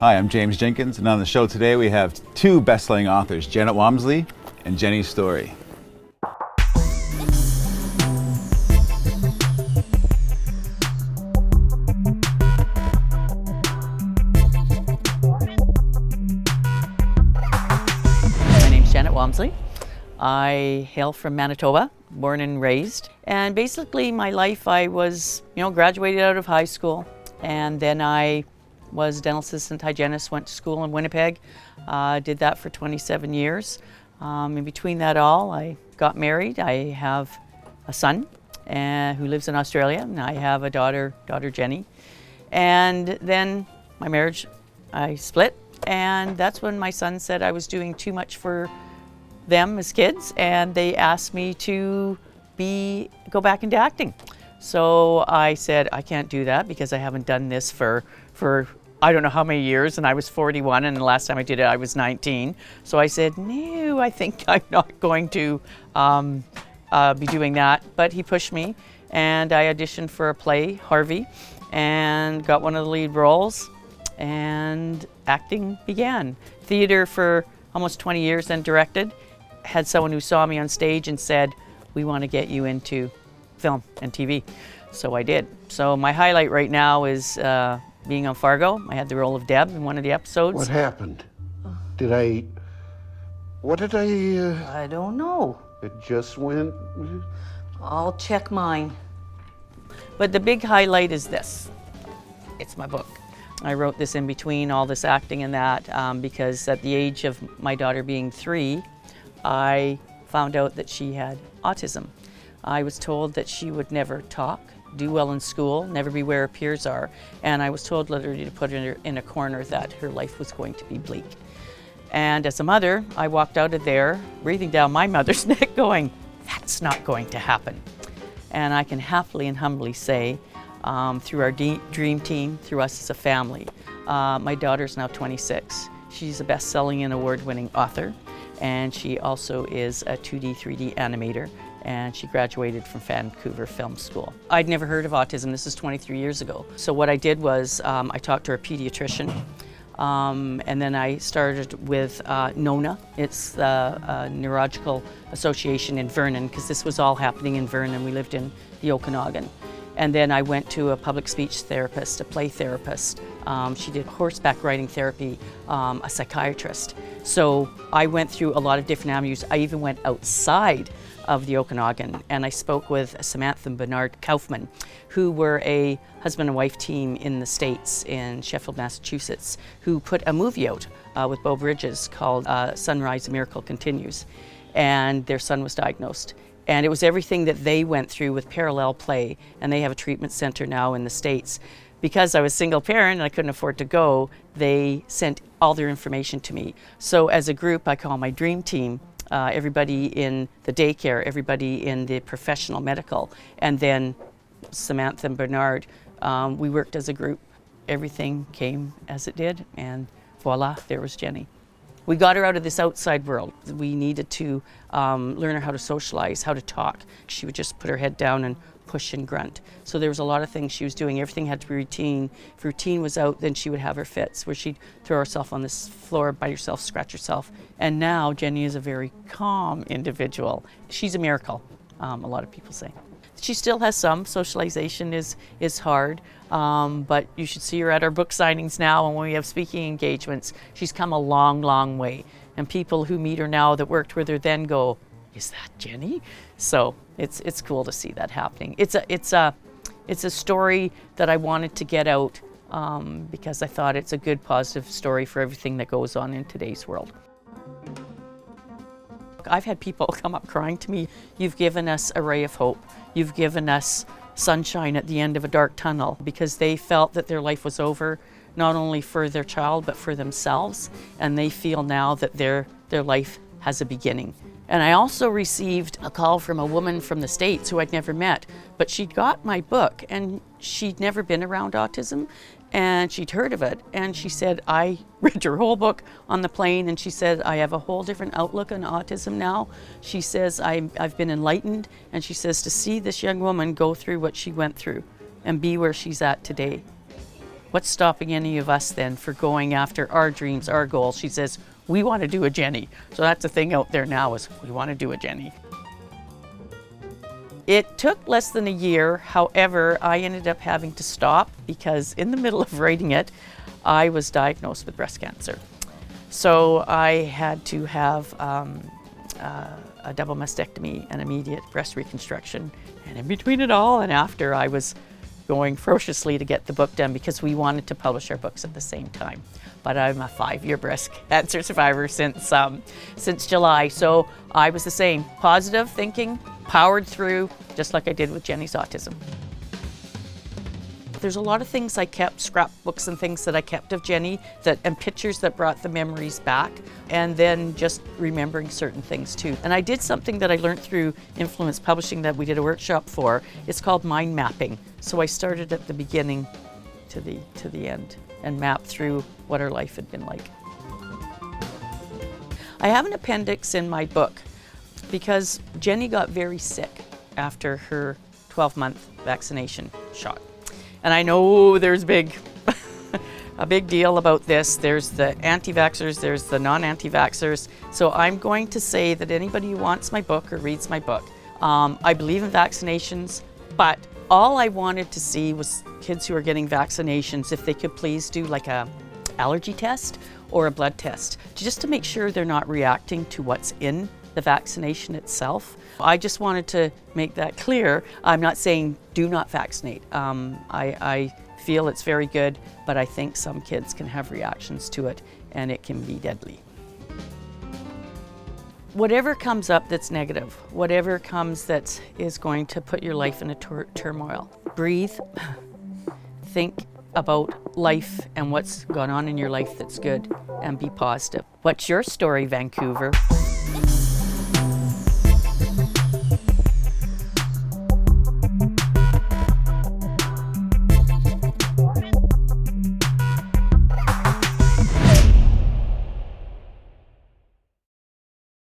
Hi, I'm James Jenkins, and on the show today we have two best-selling authors, Janet Walmsley and Jenny's Story. My name's Janet Walmsley. I hail from Manitoba, born and raised. And basically my life, I was, graduated out of high school, and then I was a dental assistant hygienist, went to school in Winnipeg, did that for 27 years. In between that all, I got married. I have a son who lives in Australia, and I have a daughter Jenny. And then my marriage, I split, and that's when my son said I was doing too much for them as kids, and they asked me to go back into acting. So I said, I can't do that because I haven't done this for I don't know how many years, and I was 41, and the last time I did it I was 19. So I said, no, I think I'm not going to be doing that. But he pushed me, and I auditioned for a play, Harvey, and got one of the lead roles, and acting began. Theater for almost 20 years, then directed. Had someone who saw me on stage and said, we want to get you into film and TV. So I did. So my highlight right now is being on Fargo. I had the role of Deb in one of the episodes. What happened? What did I I don't know. It just went... I'll check mine. But the big highlight is this. It's my book. I wrote this in between all this acting and that because at the age of my daughter being 3, I found out that she had autism. I was told that she would never talk, do well in school, never be where her peers are, and I was told literally to put her in a corner that her life was going to be bleak. And as a mother, I walked out of there breathing down my mother's neck going, that's not going to happen. And I can happily and humbly say, through our dream team, through us as a family, my daughter's now 26. She's a best-selling and award-winning author, and she also is a 2D, 3D animator, and she graduated from Vancouver Film School. I'd never heard of autism. This is 23 years ago. So what I did was I talked to a pediatrician, and then I started with NONA. It's the Neurological Association in Vernon, because this was all happening in Vernon. We lived in the Okanagan. And then I went to a public speech therapist, a play therapist. She did horseback riding therapy, a psychiatrist. So I went through a lot of different avenues. I even went outside of the Okanagan, and I spoke with Samantha and Bernard Kaufman, who were a husband and wife team in the States, in Sheffield, Massachusetts, who put a movie out with Bo Bridges called Sunrise, A Miracle Continues. And their son was diagnosed. And it was everything that they went through with parallel play, and they have a treatment center now in the States. Because I was a single parent and I couldn't afford to go, they sent all their information to me. So as a group, I call my dream team, everybody in the daycare, everybody in the professional medical, and then Samantha and Bernard, we worked as a group. Everything came as it did, and voila, there was Jenny. We got her out of this outside world. We needed to learn her how to socialize, how to talk. She would just put her head down and push and grunt. So there was a lot of things she was doing. Everything had to be routine. If routine was out, then she would have her fits where she'd throw herself on this floor, bite herself, scratch herself. And now Jenny is a very calm individual. She's a miracle, a lot of people say. She still has some. Socialization is hard, but you should see her at our book signings now, and when we have speaking engagements. She's come a long, long way. And people who meet her now that worked with her then go, is that Jenny? So it's cool to see that happening. It's a story that I wanted to get out because I thought it's a good, positive story for everything that goes on in today's world. I've had people come up crying to me, you've given us a ray of hope. You've given us sunshine at the end of a dark tunnel, because they felt that their life was over, not only for their child, but for themselves. And they feel now that their life has a beginning. And I also received a call from a woman from the States who I'd never met, but she'd got my book and she'd never been around autism, and she'd heard of it. And she said, I read your whole book on the plane, and she said, I have a whole different outlook on autism now. She says, I've been enlightened, and she says to see this young woman go through what she went through and be where she's at today What's stopping any of us then for going after our dreams, our goals? She says, we want to do a Jenny. So that's the thing out there now is we want to do a Jenny. It took less than a year. However, I ended up having to stop because in the middle of writing it, I was diagnosed with breast cancer. So I had to have a double mastectomy and immediate breast reconstruction. And in between it all and after, I was going ferociously to get the book done because we wanted to publish our books at the same time. But I'm a 5-year breast cancer survivor since July. So I was the same, positive thinking, powered through, just like I did with Jenny's autism. There's a lot of things I kept, scrapbooks and things that I kept of Jenny and pictures that brought the memories back, and then just remembering certain things too. And I did something that I learned through Influence Publishing that we did a workshop for. It's called mind mapping. So I started at the beginning to the end and mapped through what her life had been like. I have an appendix in my book because Jenny got very sick after her 12-month vaccination shot. And I know there's a big deal about this. There's the anti-vaxxers, there's the non-anti-vaxxers. So I'm going to say that anybody who wants my book or reads my book, I believe in vaccinations, but all I wanted to see was kids who are getting vaccinations, if they could please do like a allergy test or a blood test, just to make sure they're not reacting to what's in the vaccination itself. I just wanted to make that clear. I'm not saying do not vaccinate. I feel it's very good, but I think some kids can have reactions to it and it can be deadly. Whatever comes up that's negative, whatever comes that is going to put your life in a turmoil, breathe, think about life and what's gone on in your life that's good, and be positive. What's your story, Vancouver?